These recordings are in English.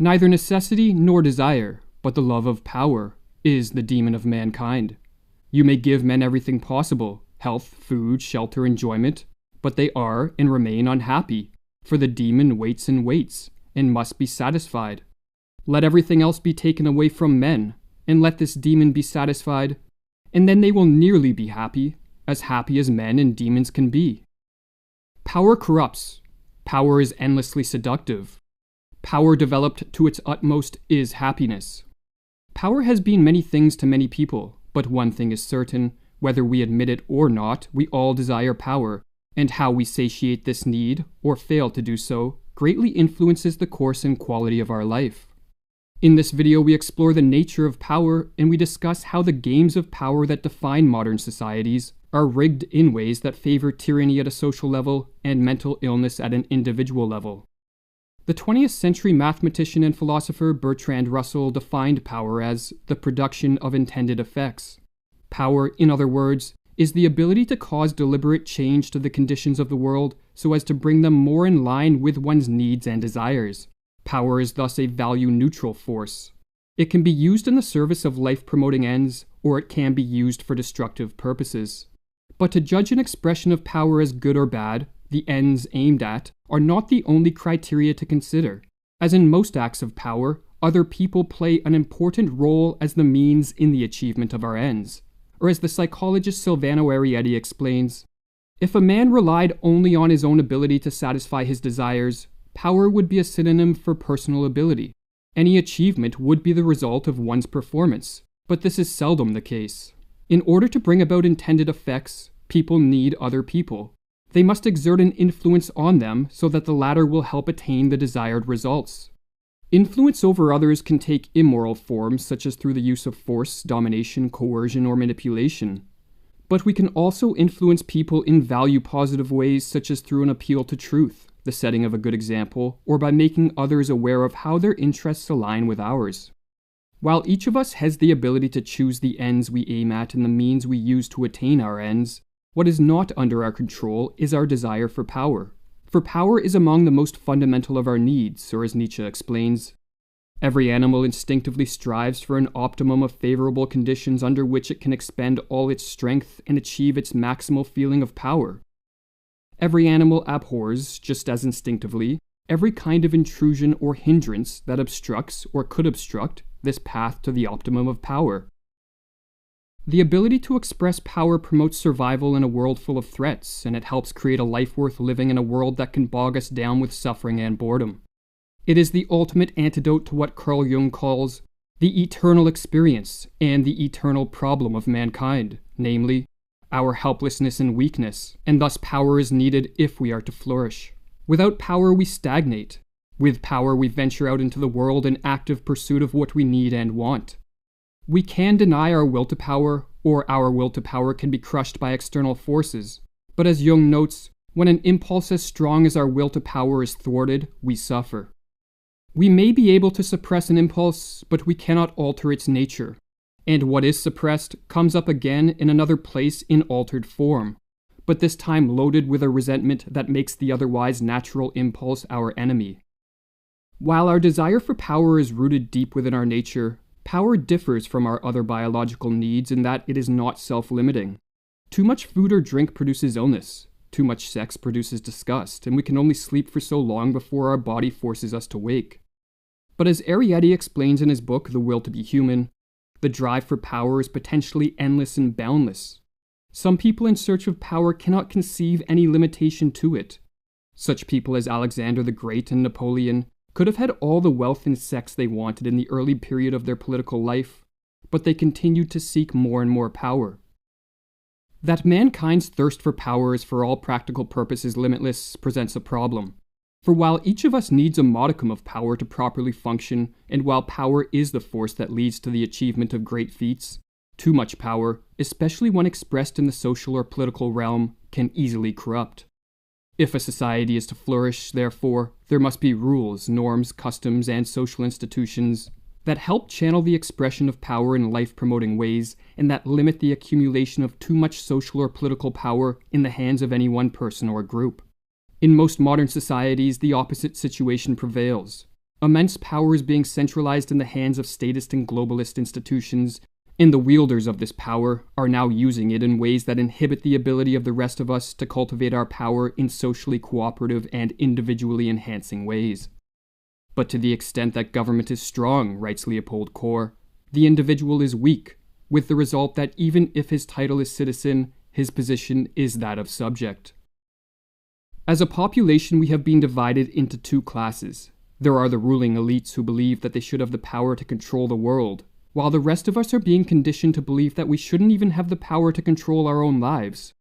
Neither necessity nor desire, but the love of power, is the demon of mankind. You may give men everything possible, health, food, shelter, enjoyment, but they are and remain unhappy, for the demon waits and waits, and must be satisfied. Let everything else be taken away from men, and let this demon be satisfied, and then they will nearly be happy as men and demons can be. Power corrupts. Power is endlessly seductive. Power developed to its utmost is happiness. Power has been many things to many people, but one thing is certain, whether we admit it or not, we all desire power, and how we satiate this need, or fail to do so, greatly influences the course and quality of our life. In this video, we explore the nature of power, and we discuss how the games of power that define modern societies are rigged in ways that favor tyranny at a social level and mental illness at an individual level. The 20th century mathematician and philosopher Bertrand Russell defined power as the production of intended effects. Power, in other words, is the ability to cause deliberate change to the conditions of the world so as to bring them more in line with one's needs and desires. Power is thus a value-neutral force. It can be used in the service of life-promoting ends, or it can be used for destructive purposes. But to judge an expression of power as good or bad, the ends aimed at are not the only criteria to consider. As in most acts of power, other people play an important role as the means in the achievement of our ends. Or as the psychologist Silvano Arietti explains, if a man relied only on his own ability to satisfy his desires, power would be a synonym for personal ability. Any achievement would be the result of one's performance, but this is seldom the case. In order to bring about intended effects, people need other people. They must exert an influence on them so that the latter will help attain the desired results. Influence over others can take immoral forms, such as through the use of force, domination, coercion, or manipulation. But we can also influence people in value-positive ways, such as through an appeal to truth, the setting of a good example, or by making others aware of how their interests align with ours. While each of us has the ability to choose the ends we aim at and the means we use to attain our ends, what is not under our control is our desire for power. For power is among the most fundamental of our needs, or as Nietzsche explains, every animal instinctively strives for an optimum of favorable conditions under which it can expend all its strength and achieve its maximal feeling of power. Every animal abhors, just as instinctively, every kind of intrusion or hindrance that obstructs or could obstruct this path to the optimum of power. The ability to express power promotes survival in a world full of threats, and it helps create a life worth living in a world that can bog us down with suffering and boredom. It is the ultimate antidote to what Carl Jung calls the eternal experience and the eternal problem of mankind, namely, our helplessness and weakness, and thus power is needed if we are to flourish. Without power, we stagnate. With power, we venture out into the world in active pursuit of what we need and want. We can deny our will to power, or our will to power can be crushed by external forces. But as Jung notes, when an impulse as strong as our will to power is thwarted, we suffer. We may be able to suppress an impulse, but we cannot alter its nature. And what is suppressed comes up again in another place in altered form, but this time loaded with a resentment that makes the otherwise natural impulse our enemy. While our desire for power is rooted deep within our nature, power differs from our other biological needs in that it is not self-limiting. Too much food or drink produces illness, too much sex produces disgust, and we can only sleep for so long before our body forces us to wake. But as Arietti explains in his book The Will to be Human, the drive for power is potentially endless and boundless. Some people in search of power cannot conceive any limitation to it. Such people as Alexander the Great and Napoleon could have had all the wealth and sex they wanted in the early period of their political life, but they continued to seek more and more power. That mankind's thirst for power is for all practical purposes limitless presents a problem. For while each of us needs a modicum of power to properly function, and while power is the force that leads to the achievement of great feats, too much power, especially when expressed in the social or political realm, can easily corrupt. If a society is to flourish, therefore, there must be rules, norms, customs, and social institutions that help channel the expression of power in life-promoting ways and that limit the accumulation of too much social or political power in the hands of any one person or group. In most modern societies, the opposite situation prevails. Immense power is being centralized in the hands of statist and globalist institutions, and the wielders of this power are now using it in ways that inhibit the ability of the rest of us to cultivate our power in socially cooperative and individually enhancing ways. But to the extent that government is strong, writes Leopold Kohr, the individual is weak, with the result that even if his title is citizen, his position is that of subject. As a population, we have been divided into two classes. There are the ruling elites who believe that they should have the power to control the world, while the rest of us are being conditioned to believe that we shouldn't even have the power to control our own lives.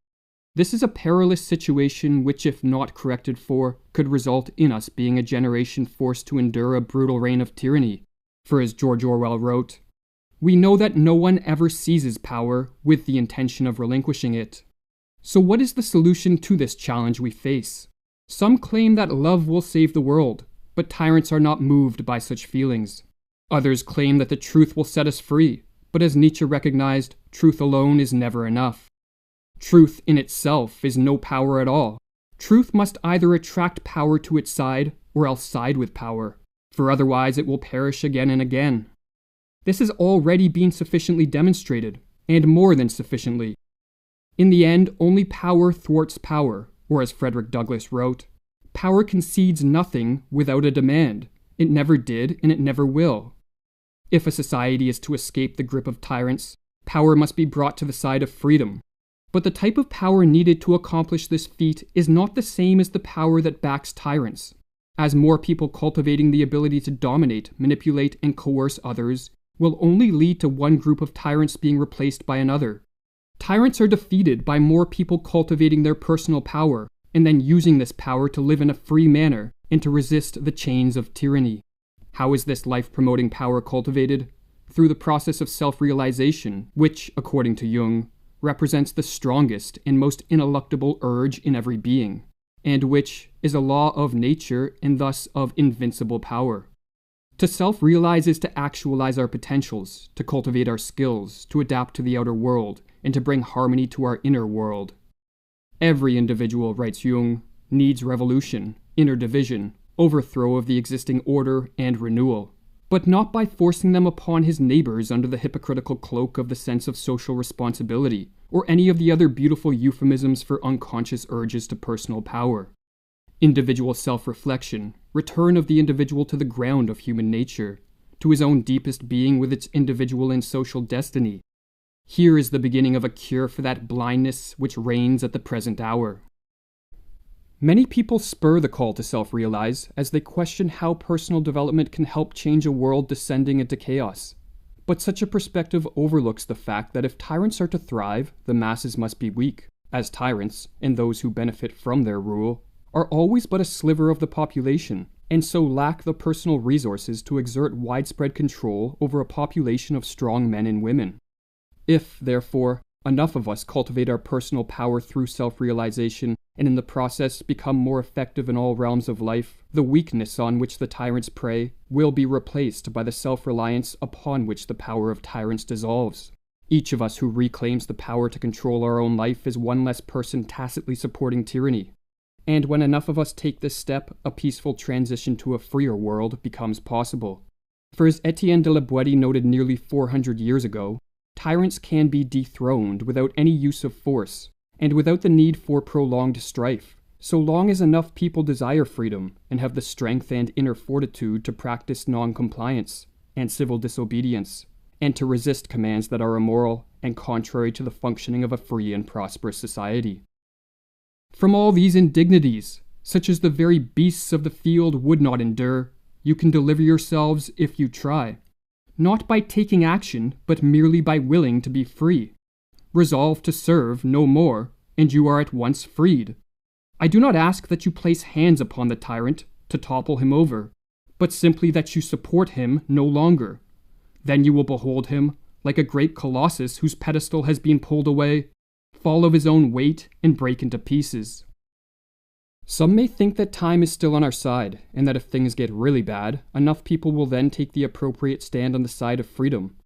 This is a perilous situation which, if not corrected for, could result in us being a generation forced to endure a brutal reign of tyranny. For as George Orwell wrote, "We know that no one ever seizes power with the intention of relinquishing it." So what is the solution to this challenge we face? Some claim that love will save the world, but tyrants are not moved by such feelings. Others claim that the truth will set us free, but as Nietzsche recognized, truth alone is never enough. Truth in itself is no power at all. Truth must either attract power to its side, or else side with power, for otherwise it will perish again and again. This has already been sufficiently demonstrated, and more than sufficiently. In the end, only power thwarts power, or as Frederick Douglass wrote, "Power concedes nothing without a demand. It never did, and it never will." If a society is to escape the grip of tyrants, power must be brought to the side of freedom. But the type of power needed to accomplish this feat is not the same as the power that backs tyrants. As more people cultivating the ability to dominate, manipulate, and coerce others will only lead to one group of tyrants being replaced by another. Tyrants are defeated by more people cultivating their personal power, and then using this power to live in a free manner and to resist the chains of tyranny. How is this life-promoting power cultivated? Through the process of self-realization, which, according to Jung, represents the strongest and most ineluctable urge in every being, and which is a law of nature and thus of invincible power. To self-realize is to actualize our potentials, to cultivate our skills, to adapt to the outer world, and to bring harmony to our inner world. Every individual, writes Jung, needs revolution, inner division, overthrow of the existing order, and renewal, but not by forcing them upon his neighbors under the hypocritical cloak of the sense of social responsibility, or any of the other beautiful euphemisms for unconscious urges to personal power. Individual self-reflection, return of the individual to the ground of human nature, to his own deepest being with its individual and social destiny. Here is the beginning of a cure for that blindness which reigns at the present hour. Many people spur the call to self-realize as they question how personal development can help change a world descending into chaos. But such a perspective overlooks the fact that if tyrants are to thrive, the masses must be weak, as tyrants, and those who benefit from their rule, are always but a sliver of the population, and so lack the personal resources to exert widespread control over a population of strong men and women. If, therefore, enough of us cultivate our personal power through self-realization, and in the process become more effective in all realms of life, the weakness on which the tyrants prey will be replaced by the self-reliance upon which the power of tyrants dissolves. Each of us who reclaims the power to control our own life is one less person tacitly supporting tyranny. And when enough of us take this step, a peaceful transition to a freer world becomes possible. For as Etienne de la Boétie noted nearly 400 years ago, tyrants can be dethroned without any use of force, and without the need for prolonged strife, so long as enough people desire freedom and have the strength and inner fortitude to practice non-compliance and civil disobedience, and to resist commands that are immoral and contrary to the functioning of a free and prosperous society. From all these indignities, such as the very beasts of the field would not endure, you can deliver yourselves if you try. Not by taking action, but merely by willing to be free. Resolve to serve no more, and you are at once freed. I do not ask that you place hands upon the tyrant to topple him over, but simply that you support him no longer. Then you will behold him, like a great colossus whose pedestal has been pulled away, fall of his own weight and break into pieces. Some may think that time is still on our side, and that if things get really bad, enough people will then take the appropriate stand on the side of freedom.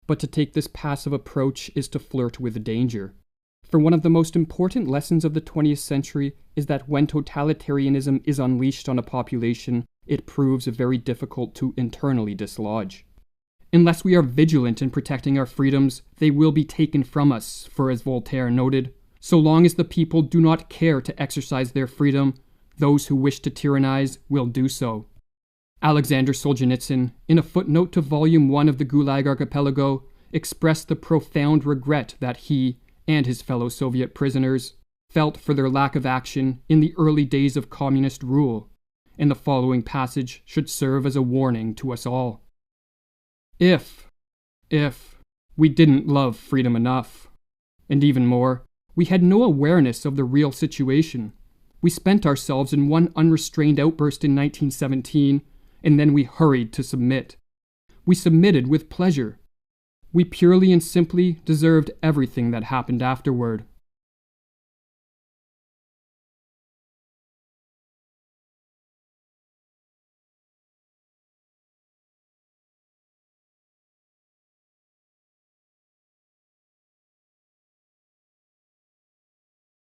But to take this passive approach is to flirt with danger. For one of the most important lessons of the 20th century is that when totalitarianism is unleashed on a population, it proves very difficult to internally dislodge. Unless we are vigilant in protecting our freedoms, they will be taken from us, for as Voltaire noted, so long as the people do not care to exercise their freedom, those who wish to tyrannize will do so. Alexander Solzhenitsyn, in a footnote to Volume 1 of the Gulag Archipelago, expressed the profound regret that he and his fellow Soviet prisoners felt for their lack of action in the early days of communist rule, and the following passage should serve as a warning to us all. If we didn't love freedom enough, and even more, we had no awareness of the real situation. We spent ourselves in one unrestrained outburst in 1917, and then we hurried to submit. We submitted with pleasure. We purely and simply deserved everything that happened afterward.